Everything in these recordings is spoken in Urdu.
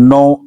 9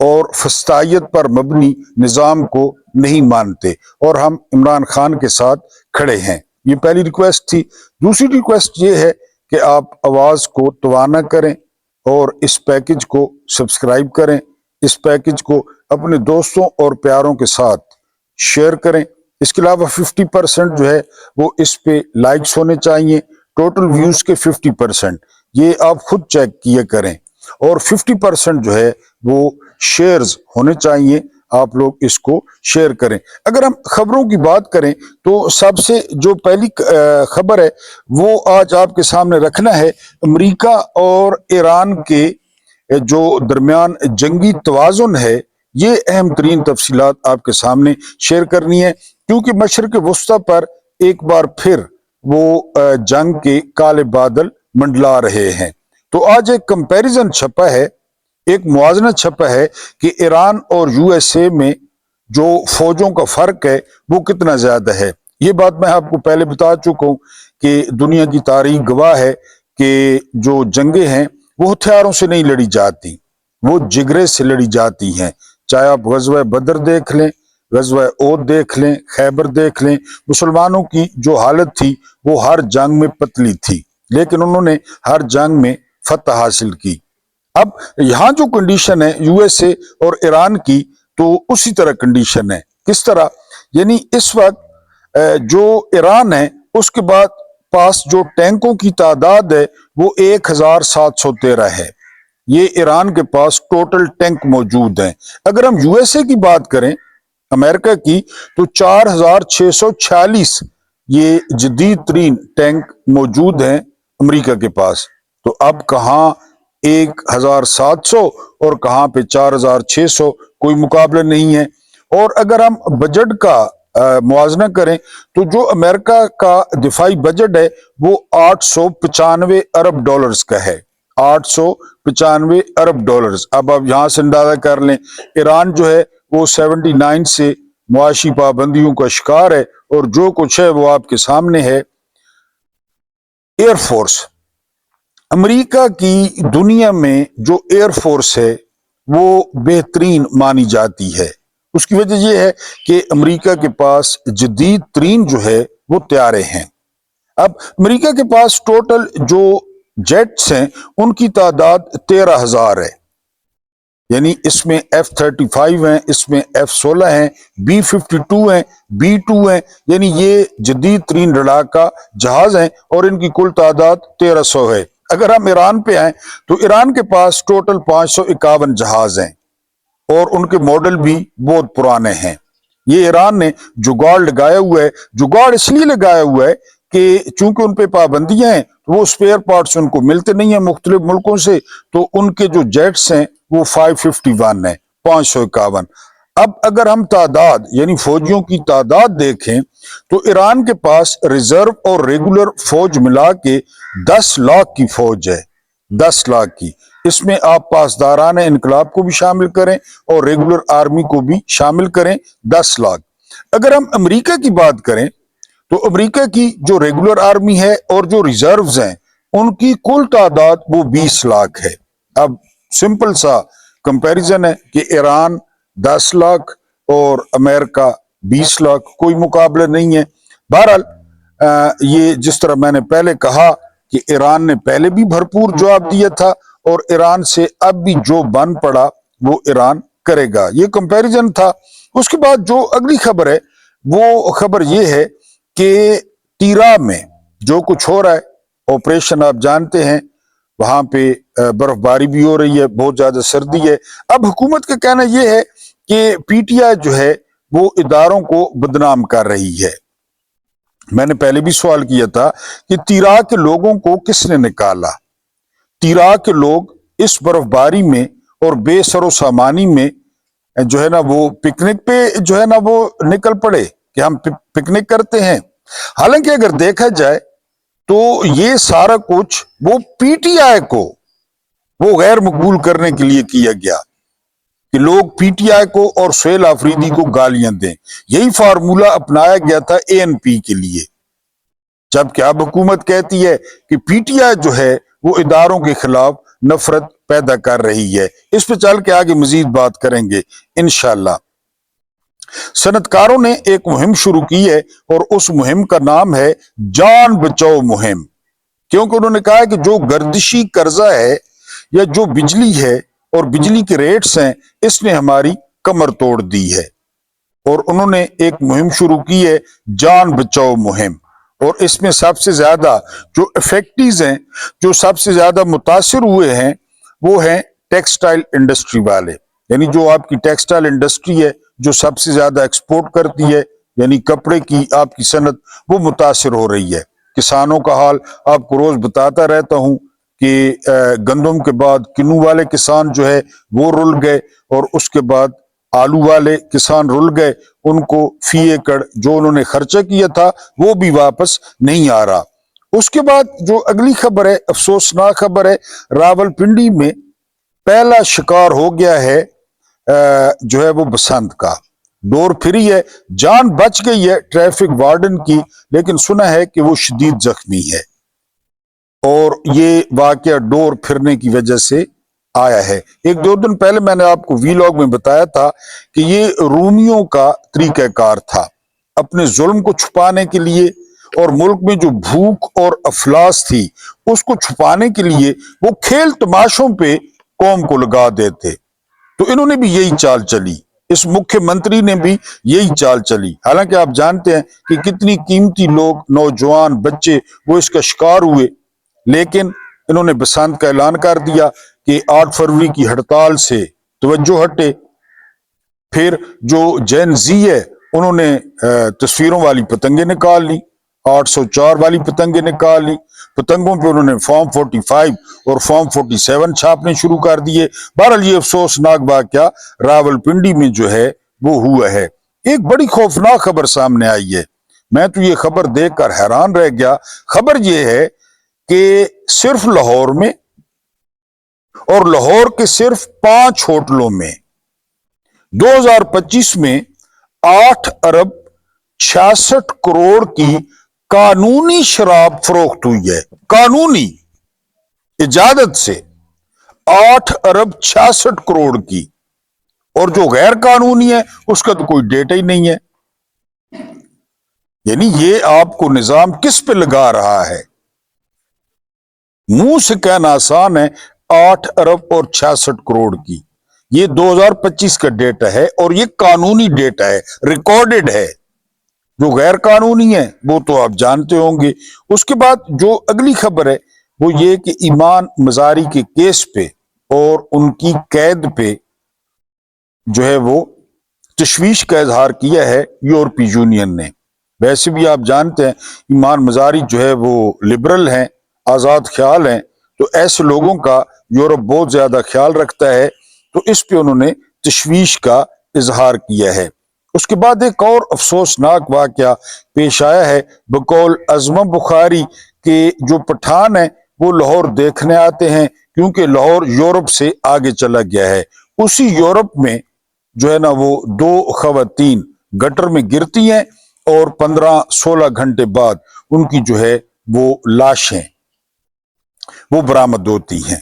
اور فسطائیت پر مبنی نظام کو نہیں مانتے اور ہم عمران خان کے ساتھ کھڑے ہیں۔ یہ پہلی ریکویسٹ تھی۔ دوسری ریکویسٹ یہ ہے کہ آپ آواز کو توانا کریں اور اس پیکج کو سبسکرائب کریں، اس پیکج کو اپنے دوستوں اور پیاروں کے ساتھ شیئر کریں۔ اس کے علاوہ 50% جو ہے وہ اس پہ لائکس ہونے چاہیے، ٹوٹل ویوز کے 50%، یہ آپ خود چیک کیے کریں، اور 50% جو ہے وہ شیئرز ہونے چاہیے، آپ لوگ اس کو شیئر کریں۔ اگر ہم خبروں کی بات کریں تو سب سے جو پہلی خبر ہے وہ آج آپ کے سامنے رکھنا ہے، امریکہ اور ایران کے جو درمیان جنگی توازن ہے، یہ اہم ترین تفصیلات آپ کے سامنے شیئر کرنی ہے، کیونکہ مشرق وسطی پر ایک بار پھر وہ جنگ کے کالے بادل منڈلا رہے ہیں۔ تو آج ایک کمپیریزن چھپا ہے، ایک موازنہ چھپا ہے کہ ایران اور یو ایس اے میں جو فوجوں کا فرق ہے وہ کتنا زیادہ ہے۔ یہ بات میں آپ کو پہلے بتا چکا ہوں کہ دنیا کی تاریخ گواہ ہے کہ جو جنگیں ہیں وہ ہتھیاروں سے نہیں لڑی جاتی، وہ جگرے سے لڑی جاتی ہیں۔ چاہے آپ غزوہ بدر دیکھ لیں، غزوہ احد دیکھ لیں، خیبر دیکھ لیں، مسلمانوں کی جو حالت تھی وہ ہر جنگ میں پتلی تھی، لیکن انہوں نے ہر جنگ میں فتح حاصل کی۔ اب یہاں جو کنڈیشن ہے یو ایس اے اور ایران کی، تو اسی طرح کنڈیشن ہے۔ کس طرح؟ یعنی اس وقت جو ایران ہے اس کے بعد پاس جو ٹینکوں کی تعداد ہے وہ 1713 ہے، یہ ایران کے پاس ٹوٹل ٹینک موجود ہیں۔ اگر ہم یو ایس اے کی بات کریں، امریکہ کی، تو 4646 یہ جدید ترین ٹینک موجود ہیں امریکہ کے پاس۔ تو اب کہاں 1700 اور کہاں پہ 4600، کوئی مقابلہ نہیں ہے۔ اور اگر ہم بجٹ کا موازنہ کریں تو جو امریکہ کا دفاعی بجٹ ہے وہ 895 ارب ڈالرز کا ہے، 895 ارب ڈالرز۔ اب آپ یہاں سے اندازہ کر لیں، ایران جو ہے وہ 79 سے معاشی پابندیوں کا شکار ہے، اور جو کچھ ہے وہ آپ کے سامنے ہے۔ ایئر فورس، امریکہ کی دنیا میں جو ایئر فورس ہے وہ بہترین مانی جاتی ہے۔ اس کی وجہ یہ ہے کہ امریکہ کے پاس جدید ترین جو ہے وہ طیارے ہیں۔ اب امریکہ کے پاس ٹوٹل جو جیٹس ہیں ان کی تعداد 13,000 ہے، یعنی اس میں F-35 ہیں، اس میں F-16 ہیں، B-52 ہیں، B-2 ہیں، یعنی یہ جدید ترین لڑاکا جہاز ہیں، اور ان کی کل تعداد 1300 ہے۔ اگر ہم ایران پہ آئیں تو ایران کے پاس ٹوٹل 551 جہاز ہیں، اور ان کے ماڈل بھی بہت پرانے ہیں۔ یہ ایران نے جگاڑ لگایا ہوا ہے، جگاڑ اس لیے لگایا ہوا ہے کہ چونکہ ان پہ پابندیاں ہیں تو وہ سپیئر پارٹس ان کو ملتے نہیں ہیں مختلف ملکوں سے، تو ان کے جو جیٹس ہیں وہ 551 ہیں، 551۔ اب اگر ہم تعداد یعنی فوجیوں کی تعداد دیکھیں تو ایران کے پاس ریزرو اور ریگولر فوج ملا کے 10 لاکھ کی فوج ہے، 10 لاکھ کی۔ اس میں آپ پاسداران انقلاب کو بھی شامل کریں اور ریگولر آرمی کو بھی شامل کریں، 10 لاکھ۔ اگر ہم امریکہ کی بات کریں تو امریکہ کی جو ریگولر آرمی ہے اور جو ریزروز ہیں ان کی کل تعداد وہ 20 لاکھ ہے۔ اب سمپل سا کمپیریزن ہے کہ ایران 10 لاکھ اور امریکہ 20 لاکھ، کوئی مقابلہ نہیں ہے۔ بہرحال یہ جس طرح میں نے پہلے کہا کہ ایران نے پہلے بھی بھرپور جواب دیا تھا، اور ایران سے اب بھی جو بن پڑا وہ ایران کرے گا، یہ کمپیریزن تھا۔ اس کے بعد جو اگلی خبر ہے وہ خبر یہ ہے کہ تیرا میں جو کچھ ہو رہا ہے، آپریشن آپ جانتے ہیں، وہاں پہ برف باری بھی ہو رہی ہے، بہت زیادہ سردی ہے۔ اب حکومت کا کہنا یہ ہے کہ پی ٹی آئی جو ہے وہ اداروں کو بدنام کر رہی ہے۔ میں نے پہلے بھی سوال کیا تھا کہ تیرا کے لوگوں کو کس نے نکالا؟ تیرا کے لوگ اس برف باری میں اور بے سر و سامانی میں جو ہے نا وہ پکنک پہ جو ہے نا وہ نکل پڑے کہ ہم پکنک کرتے ہیں۔ حالانکہ اگر دیکھا جائے تو یہ سارا کچھ وہ پی ٹی آئی کو وہ غیر مقبول کرنے کے لیے کیا گیا کہ لوگ پی ٹی آئی کو اور سہیل آفریدی کو گالیاں دیں۔ یہی فارمولہ اپنایا گیا تھا اے این پی کے لیے، جبکہ اب حکومت کہتی ہے کہ پی ٹی آئی جو ہے وہ اداروں کے خلاف نفرت پیدا کر رہی ہے۔ اس پہ چل کے آگے مزید بات کریں گے انشاءاللہ۔ صنعت کاروں نے ایک مہم شروع کی ہے اور اس مہم کا نام ہے جان بچاؤ مہم، کیونکہ انہوں نے کہا ہے کہ جو گردشی قرضہ ہے یا جو بجلی ہے اور بجلی کے ریٹس ہیں، اس نے ہماری کمر توڑ دی ہے، اور انہوں نے ایک مہم شروع کی ہے جان بچاؤ مہم۔ اور اس میں سب سے زیادہ جو افیکٹیز ہیں، جو سب سے زیادہ متاثر ہوئے ہیں، وہ ہیں ٹیکسٹائل انڈسٹری والے، یعنی جو آپ کی ٹیکسٹائل انڈسٹری ہے، جو سب سے زیادہ ایکسپورٹ کرتی ہے، یعنی کپڑے کی آپ کی صنعت، وہ متاثر ہو رہی ہے۔ کسانوں کا حال آپ کو روز بتاتا رہتا ہوں کہ گندم کے بعد کنو والے کسان جو ہے وہ رل گئے، اور اس کے بعد آلو والے کسان رل گئے، ان کو فی ایکڑ جو انہوں نے خرچہ کیا تھا وہ بھی واپس نہیں آ رہا۔ اس کے بعد جو اگلی خبر ہے، افسوسناک خبر ہے، راول پنڈی میں پہلا شکار ہو گیا ہے جو ہے وہ بسنت کا، ڈور پھری ہے، جان بچ گئی ہے ٹریفک وارڈن کی، لیکن سنا ہے کہ وہ شدید زخمی ہے، اور یہ واقعہ ڈور پھرنے کی وجہ سے آیا ہے۔ ایک دو دن پہلے میں نے آپ کو ویلاگ میں بتایا تھا کہ یہ رومیوں کا طریقہ کار تھا، اپنے ظلم کو چھپانے کے لیے اور ملک میں جو بھوک اور افلاس تھی اس کو چھپانے کے لیے وہ کھیل تماشوں پہ قوم کو لگا دیتے۔ تو انہوں نے بھی یہی چال چلی، اس مکھیہ منتری نے بھی یہی چال چلی، حالانکہ آپ جانتے ہیں کہ کتنی قیمتی لوگ، نوجوان، بچے وہ اس کا شکار ہوئے، لیکن انہوں نے بسنت کا اعلان کر دیا کہ 8 فروری کی ہڑتال سے توجہ ہٹے۔ پھر جو جین زی ہے انہوں نے تصویروں والی پتنگیں نکال لی، 804 والی پتنگیں نکال لی، پتنگوں پہ انہوں نے فارم 45 اور فارم 47 چھاپنے شروع کر دیے۔ بہرحال یہ افسوسناک واقعہ راول پنڈی میں جو ہے وہ ہوا ہے۔ ایک بڑی خوفناک خبر سامنے آئی ہے، میں تو یہ خبر دیکھ کر حیران رہ گیا۔ خبر یہ ہے کہ صرف لاہور میں اور لاہور کے صرف 5 ہوٹلوں میں 2025 میں 8 ارب 66 کروڑ کی قانونی شراب فروخت ہوئی ہے، قانونی اجازت سے 8 ارب 66 کروڑ کی، اور جو غیر قانونی ہے اس کا تو کوئی ڈیٹا ہی نہیں ہے۔ یعنی یہ آپ کو نظام کس پہ لگا رہا ہے؟ منہ سے کہنا آسان ہے 8 ارب اور 66 کروڑ کی، یہ 2025 کا ڈیٹا ہے اور یہ قانونی ڈیٹا ہے، ریکارڈڈ ہے۔ جو غیر قانونی ہے وہ تو آپ جانتے ہوں گے۔ اس کے بعد جو اگلی خبر ہے وہ یہ کہ ایمان مزاری کے کیس پہ اور ان کی قید پہ جو ہے وہ تشویش کا اظہار کیا ہے یورپی یونین نے۔ ویسے بھی آپ جانتے ہیں ایمان مزاری جو ہے وہ لبرل ہیں، آزاد خیال ہیں، تو ایسے لوگوں کا یورپ بہت زیادہ خیال رکھتا ہے، تو اس پہ انہوں نے تشویش کا اظہار کیا ہے۔ اس کے بعد ایک اور افسوسناک واقعہ پیش آیا ہے، بقول عظمہ بخاری کے جو پٹھان ہیں وہ لاہور دیکھنے آتے ہیں کیونکہ لاہور یورپ سے آگے چلا گیا ہے۔ اسی یورپ میں جو ہے نا وہ 2 خواتین گٹر میں گرتی ہیں اور 15-16 گھنٹے بعد ان کی جو ہے وہ لاشیں وہ برآمد ہوتی ہیں۔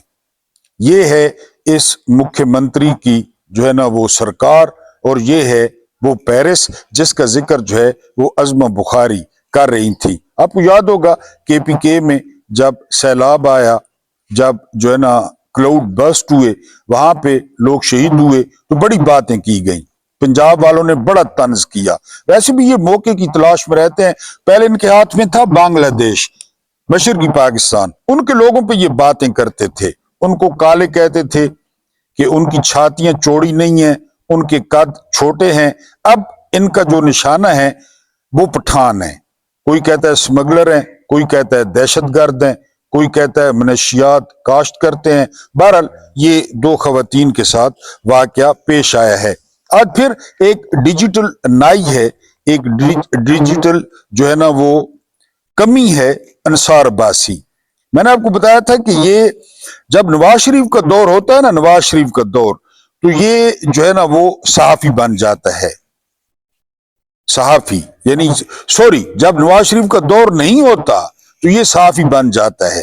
یہ ہے اس مکھیہ منتری کی جو ہے نا وہ سرکار، اور یہ ہے وہ پیرس جس کا ذکر جو ہے وہ عظمہ بخاری کر رہی تھی۔ آپ کو یاد ہوگا KPK میں جب سیلاب آیا، جب جو ہے نا کلاؤڈ برسٹ ہوئے، وہاں پہ لوگ شہید ہوئے تو بڑی باتیں کی گئیں، پنجاب والوں نے بڑا طنز کیا۔ ویسے بھی یہ موقع کی تلاش میں رہتے ہیں، پہلے ان کے ہاتھ میں تھا بنگلہ دیش، مشرقی پاکستان، ان کے لوگوں پہ یہ باتیں کرتے تھے، ان کو کالے کہتے تھے کہ ان کی چھاتیاں چوڑی نہیں ہیں، ان کے قد چھوٹے ہیں۔ اب ان کا جو نشانہ ہے وہ پٹھان ہے، کوئی کہتا ہے سمگلر ہیں، کوئی کہتا ہے دہشت گرد ہیں، کوئی کہتا ہے منشیات کاشت کرتے ہیں۔ بہرحال یہ 2 خواتین کے ساتھ واقعہ پیش آیا ہے۔ آج پھر ایک ڈیجیٹل نائی ہے، ایک ڈیجیٹل جو ہے نا وہ کمی ہے انصار عباسی۔ میں نے آپ کو بتایا تھا کہ یہ جب نواز شریف کا دور ہوتا ہے نا، نواز شریف کا دور، تو یہ جو ہے نا وہ صحافی بن جاتا ہے، صحافی، یعنی سوری، جب نواز شریف کا دور نہیں ہوتا تو یہ صحافی بن جاتا ہے۔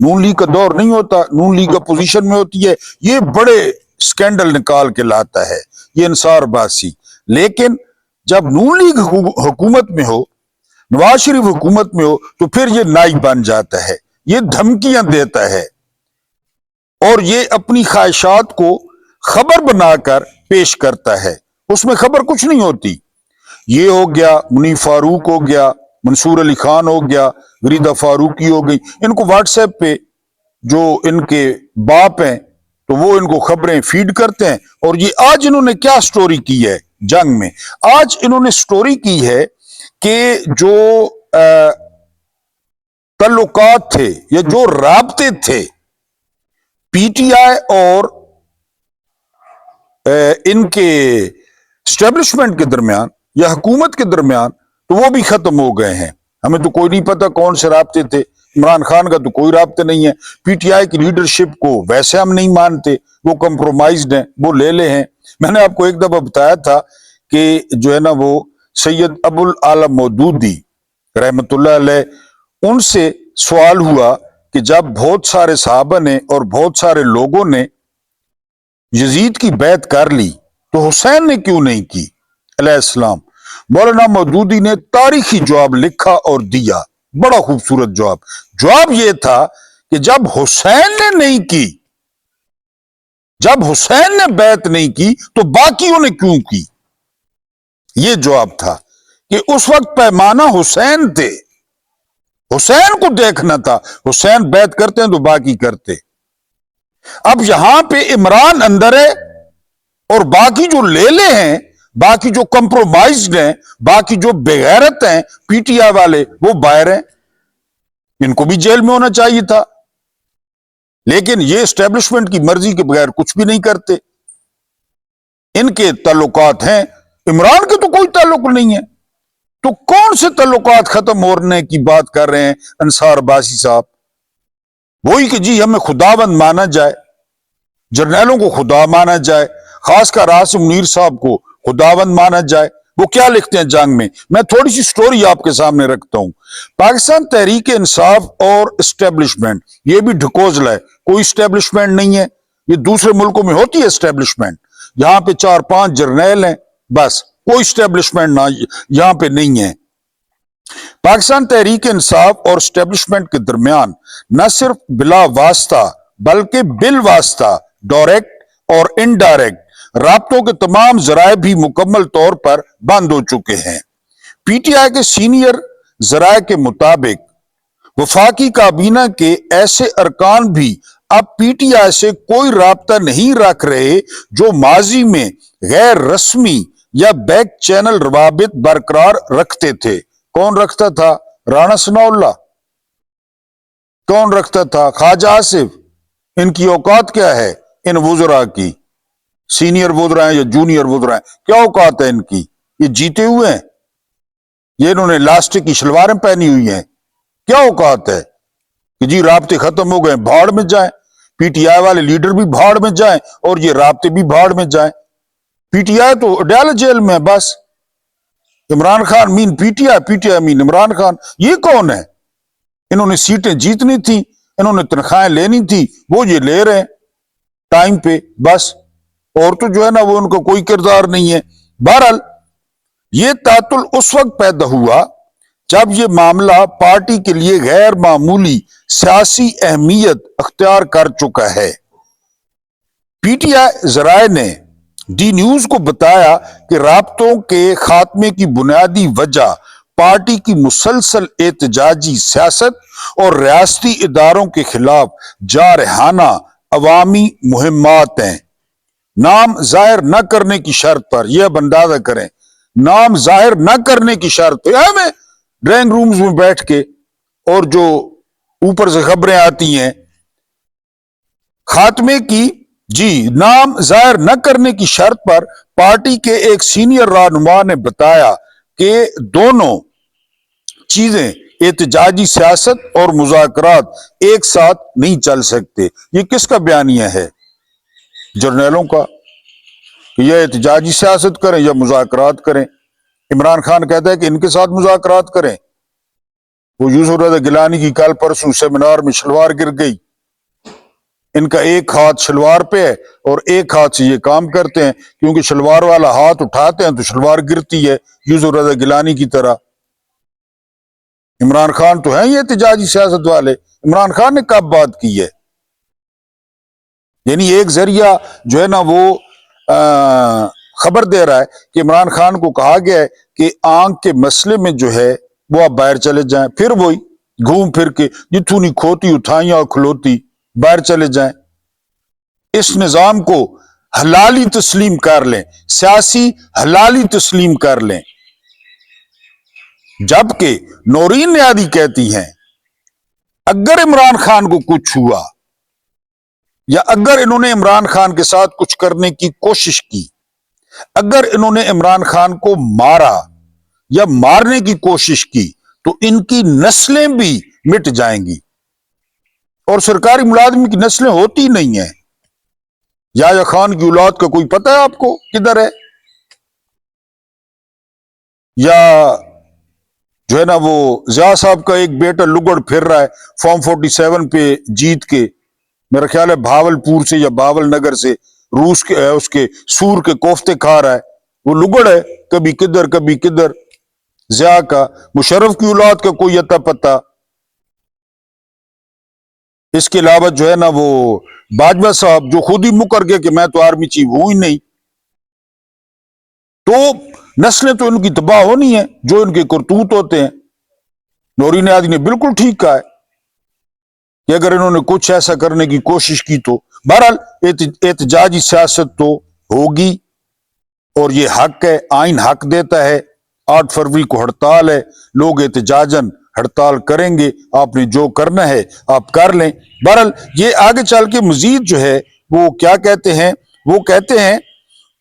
نون لیگ کا دور نہیں ہوتا، نون لیگ اپوزیشن میں ہوتی ہے، یہ بڑے سکینڈل نکال کے لاتا ہے یہ انصار باسی۔ لیکن جب نون لیگ حکومت میں ہو، نواز شریف حکومت میں ہو، تو پھر یہ نائی بن جاتا ہے، یہ دھمکیاں دیتا ہے اور یہ اپنی خواہشات کو خبر بنا کر پیش کرتا ہے، اس میں خبر کچھ نہیں ہوتی۔ یہ ہو گیا، منیف فاروق ہو گیا، منصور علی خان ہو گیا، غریدہ فاروقی ہو گئی، ان کو واٹس ایپ پہ جو ان کے باپ ہیں تو وہ ان کو خبریں فیڈ کرتے ہیں۔ اور یہ آج انہوں نے کیا سٹوری کی ہے جنگ میں؟ آج انہوں نے سٹوری کی ہے کہ جو تعلقات تھے یا جو رابطے تھے پی ٹی آئی اور ان کے اسٹیبلشمنٹ کے درمیان یا حکومت کے درمیان، تو وہ بھی ختم ہو گئے ہیں۔ ہمیں تو کوئی نہیں پتا کون سے رابطے تھے، عمران خان کا تو کوئی رابطہ نہیں ہے، پی ٹی آئی کی لیڈرشپ کو ویسے ہم نہیں مانتے، وہ کمپرومائزڈ ہیں، وہ لے لے ہیں۔ میں نے آپ کو ایک دفعہ بتایا تھا کہ جو ہے نا وہ سید ابو العالم مودودی رحمت اللہ علیہ، ان سے سوال ہوا کہ جب بہت سارے صحابہ نے اور بہت سارے لوگوں نے یزید کی بیعت کر لی تو حسین نے کیوں نہیں کی علیہ السلام؟ مولانا مودودی نے تاریخی جواب لکھا اور دیا، بڑا خوبصورت جواب یہ تھا کہ جب حسین نے نہیں کی، جب حسین نے بیعت نہیں کی تو باقیوں نے کیوں کی؟ یہ جواب تھا کہ اس وقت پیمانہ حسین تھے، حسین کو دیکھنا تھا، حسین بیعت کرتے ہیں تو باقی کرتے۔ اب یہاں پہ عمران اندر ہے اور باقی جو لے لے ہیں، باقی جو کمپرومائزڈ ہیں، باقی جو بغیرت ہیں پی ٹی آئی والے، وہ باہر ہیں، ان کو بھی جیل میں ہونا چاہیے تھا۔ لیکن یہ اسٹیبلشمنٹ کی مرضی کے بغیر کچھ بھی نہیں کرتے، ان کے تعلقات ہیں، عمران کے تو کوئی تعلق نہیں ہے، تو کون سے تعلقات ختم ہونے کی بات کر رہے ہیں انصار باسی صاحب؟ وہی کہ جی ہمیں خداوند مانا جائے، جرنیلوں کو خدا مانا جائے، خاص کر عاصم منیر صاحب کو خداوند مانا جائے۔ وہ کیا لکھتے ہیں جنگ میں تھوڑی سی سٹوری آپ کے سامنے رکھتا ہوں۔ پاکستان تحریک انصاف اور اسٹیبلشمنٹ، یہ بھی ڈھکوزلا ہے، کوئی اسٹیبلشمنٹ نہیں ہے، یہ دوسرے ملکوں میں ہوتی ہے اسٹیبلشمنٹ، یہاں پہ 4-5 جرنیل ہیں بس، کوئی اسٹیبلشمنٹ یہاں پہ نہیں ہے۔ پاکستان تحریک انصاف اور اسٹیبلشمنٹ کے درمیان نہ صرف بلا واسطہ بلکہ بالواسطہ ڈائریکٹ اور انڈائریکٹ رابطوں کے تمام ذرائع بھی مکمل طور پر بند ہو چکے ہیں۔ پی ٹی آئی کے سینئر ذرائع کے مطابق وفاقی کابینہ کے ایسے ارکان بھی اب پی ٹی آئی سے کوئی رابطہ نہیں رکھ رہے جو ماضی میں غیر رسمی یا بیک چینل روابط برقرار رکھتے تھے۔ کون رکھتا تھا؟ رانا ثناء اللہ۔ کون رکھتا تھا؟ خواجہ آصف۔ ان کی اوقات کیا ہے ان وزراء کی؟ سینئر وزراء ہیں یا جونیئر وزراء ہیں، کیا اوقات ہے ان کی؟ یہ جیتے ہوئے ہیں، یہ انہوں نے لاسٹک کی شلواریں پہنی ہوئی ہیں، کیا اوقات ہے کہ جی رابطے ختم ہو گئے، بھاڑ میں جائیں، پی ٹی آئی والے لیڈر بھی بھاڑ میں جائیں اور یہ رابطے بھی بھاڑ میں جائیں۔ پی ٹی آئی تو ڈال جیل میں، بس عمران خان مین پی ٹی آئی مین عمران خان۔ یہ کون ہے؟ انہوں نے سیٹیں جیتنی تھی، انہوں نے تنخواہیں لینی تھی، وہ یہ لے رہے ہیں ٹائم پہ بس، اور تو جو ہے نا وہ ان کا کوئی کردار نہیں ہے۔ بہرحال یہ تعطل اس وقت پیدا ہوا جب یہ معاملہ پارٹی کے لیے غیر معمولی سیاسی اہمیت اختیار کر چکا ہے۔ پی ٹی آئی ذرائع نے ڈی نیوز کو بتایا کہ رابطوں کے خاتمے کی بنیادی وجہ پارٹی کی مسلسل احتجاجی سیاست اور ریاستی اداروں کے خلاف جارحانہ عوامی مہمات ہیں۔ نام ظاہر نہ کرنے کی شرط پر، یہ اب اندازہ کریں، نام ظاہر نہ کرنے کی شرط پر، ہمیں ڈرائنگ رومز میں بیٹھ کے اور جو اوپر سے خبریں آتی ہیں خاتمے کی، جی نام ظاہر نہ کرنے کی شرط پر پارٹی کے ایک سینئر رہنما نے بتایا کہ دونوں چیزیں، احتجاجی سیاست اور مذاکرات، ایک ساتھ نہیں چل سکتے۔ یہ کس کا بیانیہ ہے؟ جرنیلوں کا، کہ یہ احتجاجی سیاست کریں یا مذاکرات کریں۔ عمران خان کہتا ہے کہ ان کے ساتھ مذاکرات کریں۔ وہ یوسف رضا گیلانی کی کل پرسوں سیمینار میں شلوار گر گئی، ان کا ایک ہاتھ شلوار پہ ہے اور ایک ہاتھ سے یہ کام کرتے ہیں، کیونکہ شلوار والا ہاتھ اٹھاتے ہیں تو شلوار گرتی ہے، یوسف رضا گیلانی کی طرح۔ عمران خان تو ہیں یہ احتجاجی سیاست والے، عمران خان نے کب بات کی ہے؟ یعنی ایک ذریعہ جو ہے نا وہ خبر دے رہا ہے کہ عمران خان کو کہا گیا ہے کہ آنکھ کے مسئلے میں جو ہے وہ آپ باہر چلے جائیں، پھر وہی گھوم پھر کے جتھو نہیں کھوتی اٹھائیاں اور کھلوتی، باہر چلے جائیں۔ اس نظام کو حلالی تسلیم کر لیں، سیاسی حلالی تسلیم کر لیں، جبکہ نورین نیادی کہتی ہیں اگر عمران خان کو کچھ ہوا یا اگر انہوں نے عمران خان کے ساتھ کچھ کرنے کی کوشش کی، اگر انہوں نے عمران خان کو مارا یا مارنے کی کوشش کی تو ان کی نسلیں بھی مٹ جائیں گی، اور سرکاری ملازم کی نسلیں ہوتی نہیں ہیں۔ یا خان کی اولاد کا کوئی پتہ ہے آپ کو کدھر ہے؟ یا جو ہے نا وہ ضیاء صاحب کا ایک بیٹا لگڑ پھر رہا ہے فارم 47 پہ جیت کے، میرا خیال ہے بھاولپور سے یا بھاول نگر سے، روس کے اس کے سور کے کوفتے کھا رہا ہے، وہ لگڑ ہے، کبھی کدھر کبھی کدھر۔ ضیاء کا، مشرف کی اولاد کا کوئی اتا پتہ۔ اس کے علاوہ جو ہے نا وہ باجوہ صاحب جو خود ہی مکر گئے کہ میں تو آرمی چیف ہوں ہی نہیں، تو نسلیں تو ان کی تباہ ہونی ہیں جو ان کے کرتوت ہوتے ہیں۔ نورین نیادی نے بالکل ٹھیک کہا ہے کہ اگر انہوں نے کچھ ایسا کرنے کی کوشش کی تو بہرحال احتجاجی سیاست تو ہوگی، اور یہ حق ہے، آئین حق دیتا ہے۔ 8 فروری کو ہڑتال ہے، لوگ احتجاجاً ہڑتال کریں گے، آپ نے جو کرنا ہے آپ کر لیں۔ بہرحال یہ آگے چل کے مزید جو ہے وہ کیا کہتے ہیں، وہ کہتے ہیں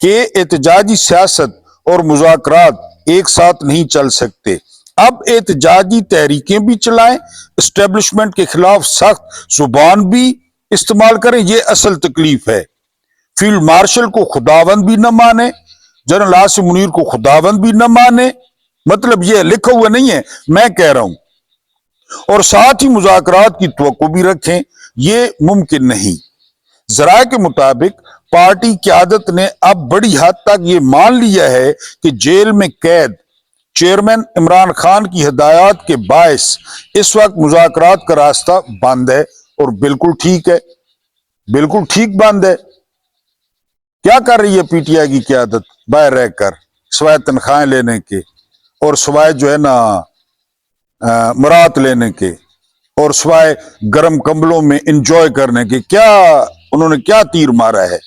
کہ احتجاجی سیاست اور مذاکرات ایک ساتھ نہیں چل سکتے، اب احتجاجی تحریکیں بھی چلائیں، اسٹیبلشمنٹ کے خلاف سخت زبان بھی استعمال کریں، یہ اصل تکلیف ہے۔ فیلڈ مارشل کو خداوند بھی نہ مانے، جنرل عاصم منیر کو خداوند بھی نہ مانے، مطلب یہ لکھا ہوا نہیں ہے، میں کہہ رہا ہوں، اور ساتھ ہی مذاکرات کی توقع بھی رکھیں، یہ ممکن نہیں۔ ذرائع کے مطابق پارٹی قیادت نے اب بڑی حد تک یہ مان لیا ہے کہ جیل میں قید چیئرمین عمران خان کی ہدایات کے باعث اس وقت مذاکرات کا راستہ بند ہے، اور بالکل ٹھیک ہے، بالکل ٹھیک بند ہے۔ کیا کر رہی ہے پی ٹی آئی کی قیادت باہر رہ کر، سوائے تنخواہیں لینے کے اور سوائے جو ہے نا مرات لینے کے اور سوائے گرم کمبلوں میں انجوائے کرنے کے؟ کیا انہوں نے کیا تیر مارا ہے؟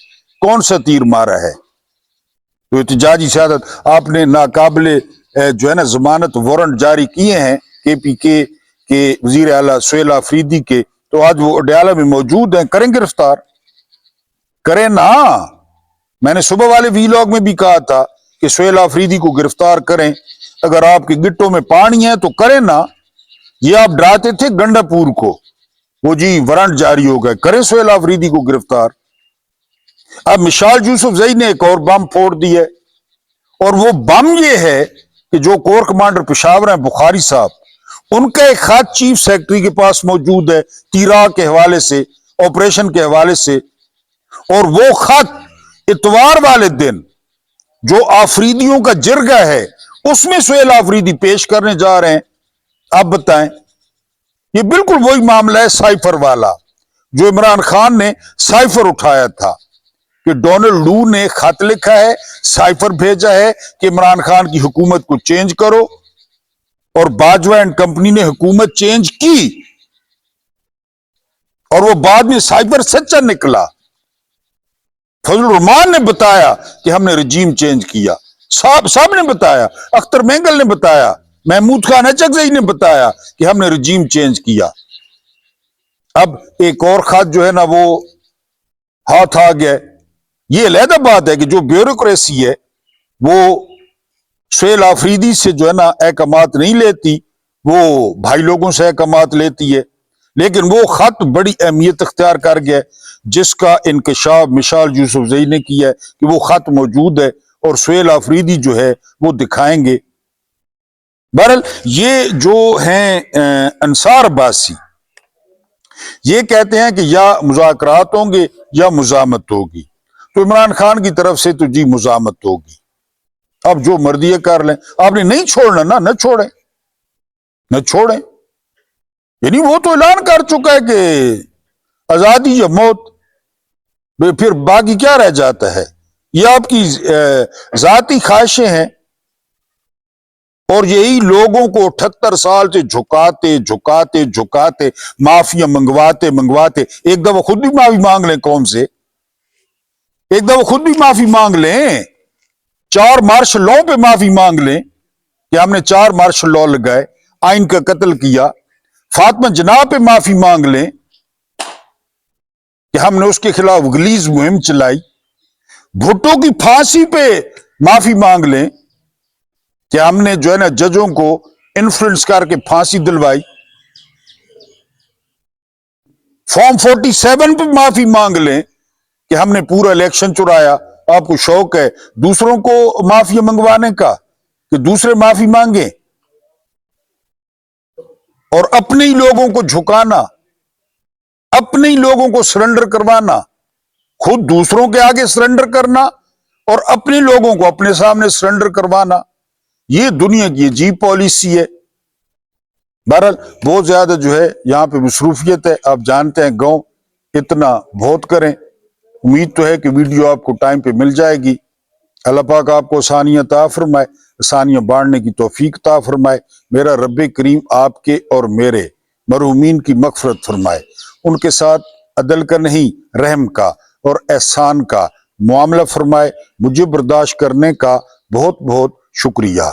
کون سا تیر مارا ہے؟ تو احتجاجی سیاست آپ نے ناقابل جو ہے نا ضمانت وارنٹ جاری کیے ہیں کے پی کے وزیر اعلیٰ سہیل آفریدی کے، تو آج وہ اڈیالہ میں موجود ہیں، کریں گرفتار، کریں نا۔ میں نے صبح والے ویلاگ میں بھی کہا تھا کہ سہیل آفریدی کو گرفتار کریں، اگر آپ کے گٹوں میں پانی ہے تو کریں نا۔ یہ آپ ڈراتے تھے گنڈا پور کو، وہ جی وارنٹ جاری ہو گئے، کریں سہیل آفریدی کو گرفتار۔ اب مشال یوسف زئی نے ایک اور بم پھوڑ دی ہے، اور وہ بم یہ ہے کہ جو کور کمانڈر پشاور ہیں بخاری صاحب، ان کا ایک خط چیف سیکرٹری کے پاس موجود ہے تیرا کے حوالے سے، آپریشن کے حوالے سے، اور وہ خط اتوار والے دن جو آفریدیوں کا جرگہ ہے اس میں سہیل آفریدی پیش کرنے جا رہے ہیں۔ آپ بتائیں، یہ بالکل وہی معاملہ ہے سائفر والا جو عمران خان نے سائفر اٹھایا تھا کہ ڈونلڈ لو نے خط لکھا ہے، سائفر بھیجا ہے کہ عمران خان کی حکومت کو چینج کرو، اور باجوہ اینڈ کمپنی نے حکومت چینج کی، اور وہ بعد میں سائفر سچا نکلا۔ فضل الرحمان نے بتایا کہ ہم نے رجیم چینج کیا، سب نے بتایا، اختر مینگل نے بتایا، محمود خان اچکزئی نے بتایا کہ ہم نے رجیم چینج کیا۔ اب ایک اور خط جو ہے نا وہ ہاتھ آ گیا۔ یہ علیحدہ بات ہے کہ جو بیوروکریسی ہے وہ سہیل آفریدی سے جو ہے نا احکامات نہیں لیتی، وہ بھائی لوگوں سے احکامات لیتی ہے، لیکن وہ خط بڑی اہمیت اختیار کر گیا، جس کا انکشاف مشال یوسف زئی نے کیا ہے کہ وہ خط موجود ہے، اور سہیل آفریدی جو ہے وہ دکھائیں گے۔ بہرحال یہ جو ہیں انصار عباسی، یہ کہتے ہیں کہ یا مذاکرات ہوں گے یا مزاحمت ہوگی، تو عمران خان کی طرف سے تو جی مزاحمت ہوگی، اب جو مرضی کر لیں، آپ نے نہیں چھوڑنا نہ چھوڑیں، نہ چھوڑیں، یعنی وہ تو اعلان کر چکا ہے کہ آزادی یا موت، پھر باقی کیا رہ جاتا ہے؟ یہ آپ کی ذاتی خواہشیں ہیں، اور یہی لوگوں کو 78 سال سے جھکاتے معافیا منگواتے ایک دفعہ خود بھی معافی مانگ لیں، قوم سے ایک دفعہ خود بھی معافی مانگ لیں، 4 مارشل لاء پہ معافی مانگ لیں کہ ہم نے 4 مارشل لاء لگائے، آئین کا قتل کیا، فاطمہ جناح پہ معافی مانگ لیں کہ ہم نے اس کے خلاف غلیظ مہم چلائی، بھٹو کی پھانسی پہ معافی مانگ لیں کہ ہم نے جو ہے نا ججوں کو انفلوئنس کر کے پھانسی دلوائی، فارم 47 پہ معافی مانگ لیں کہ ہم نے پورا الیکشن چرایا۔ آپ کو شوق ہے دوسروں کو معافی منگوانے کا کہ دوسرے معافی مانگیں، اور اپنے ہی لوگوں کو جھکانا، اپنے ہی لوگوں کو سرنڈر کروانا، خود دوسروں کے آگے سرنڈر کرنا اور اپنے لوگوں کو اپنے سامنے سرنڈر کروانا، یہ دنیا کی عجیب پالیسی ہے۔ بہرحال بہت زیادہ جو ہے یہاں پہ مصروفیت ہے، آپ جانتے ہیں گاؤں اتنا بہت کریں، امید تو ہے کہ ویڈیو آپ کو ٹائم پہ مل جائے گی۔ اللہ پاک آپ کو آسانیاں عطا فرمائے، آسانیاں بانٹنے کی توفیق عطا فرمائے۔ میرا رب کریم آپ کے اور میرے مرحومین کی مغفرت فرمائے، ان کے ساتھ عدل کا نہیں رحم کا اور احسان کا معاملہ فرمائے۔ مجھے برداشت کرنے کا بہت بہت شکریہ۔